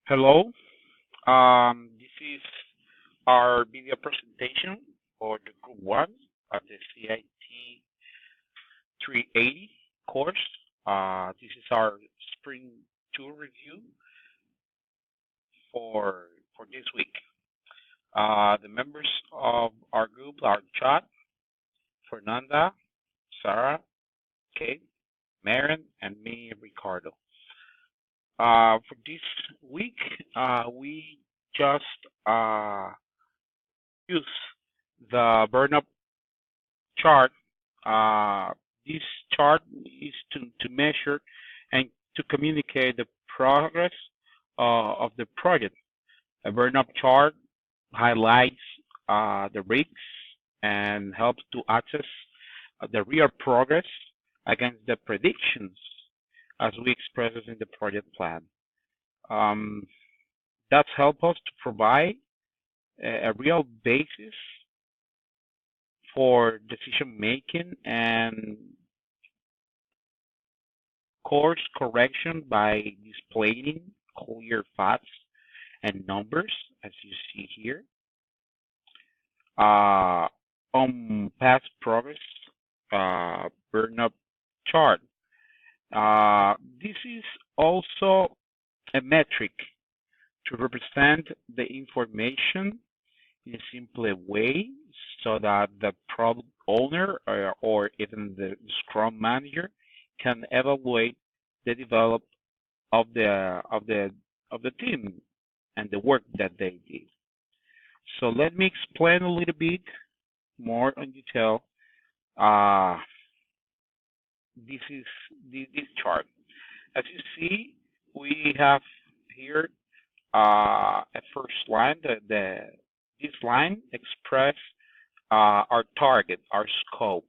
Hello, this is our video presentation for the Group 1 of the CIT 380 course. This is our Spring 2 review for this week. The members of our group are Chad, Fernanda, Sarah, Kate, Maren, and me, Ricardo. For this week, we just use the burn-up chart. Uh, this chart is to measure and to communicate the progress of the project. A burn-up chart highlights the risks and helps to assess the real progress against the predictions as we express it in the project plan. Um, that's help us to provide a real basis for decision making and course correction by displaying clear facts and numbers, as you see here, on past progress burn-up chart. This is also a metric to represent the information in a simple way so that the product owner or even the Scrum manager can evaluate the develop of the team and the work that they did. So let me explain a little bit more in detail. Uh, this is this chart. As you see, we have here a first line. This line express our target, our scope,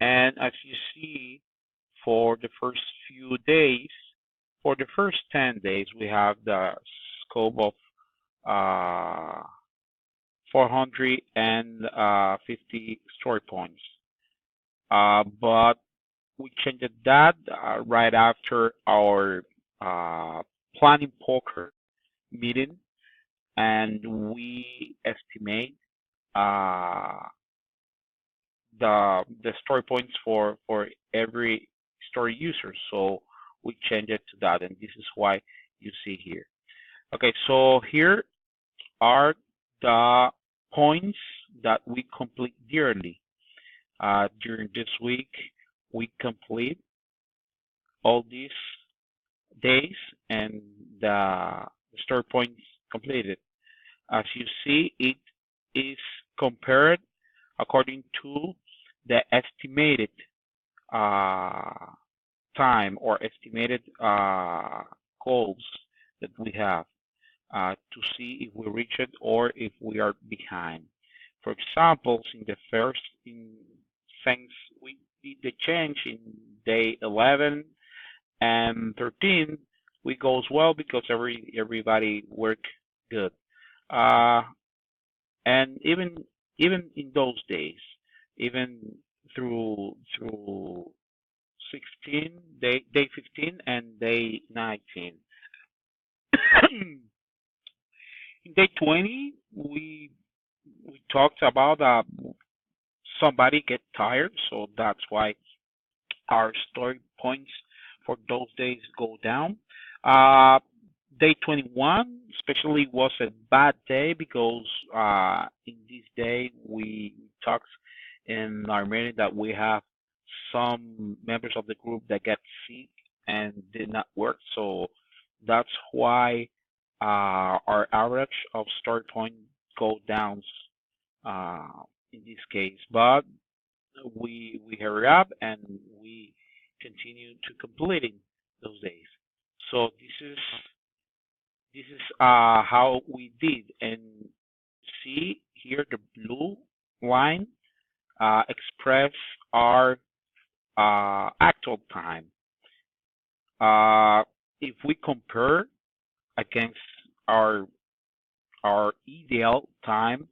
and as you see, for the first few days, for the first 10 days, we have the scope of 450 story points. But we changed that right after our planning poker meeting, and we estimate uh, the story points for every story user. So we changed it to that, and this is why you see here. Okay, so here are the points that we complete yearly. During this week, we complete all these days and the story points completed. As you see, it is compared according to the estimated uh, time or estimated goals that we have to see if we reach it or if we are behind. For example, in the first, since we did the change in day 11 and 13, we goes well because everybody worked good. Uh, and even in those days, even through 16 day 15 and day 19. In day 20, we talked about somebody get tired, so that's why our story points for those days go down. Uh, Day 21 especially was a bad day because in this day we talked in our meeting that we have some members of the group that get sick and did not work. So that's why our average of story point go down uh, in this case. But we hurry up and we continue to completing those days. So this is how we did, and see here the blue line express our actual time. Uh, if we compare against our our ideal time,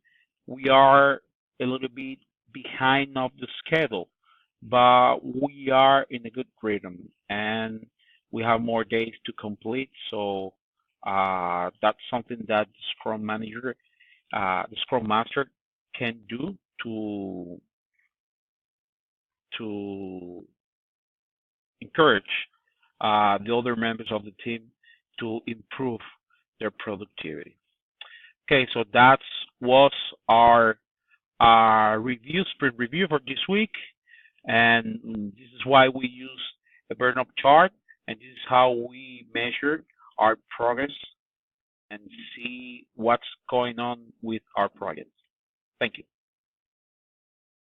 we are a little bit behind of the schedule, but we are in a good rhythm and we have more days to complete. So That's something that the Scrum Manager, the Scrum Master can do to encourage the other members of the team to improve their productivity. Okay, so that was our sprint review for this week, and this is why we use a burn-up chart, and this is how we measure our progress and see what's going on with our project. Thank you.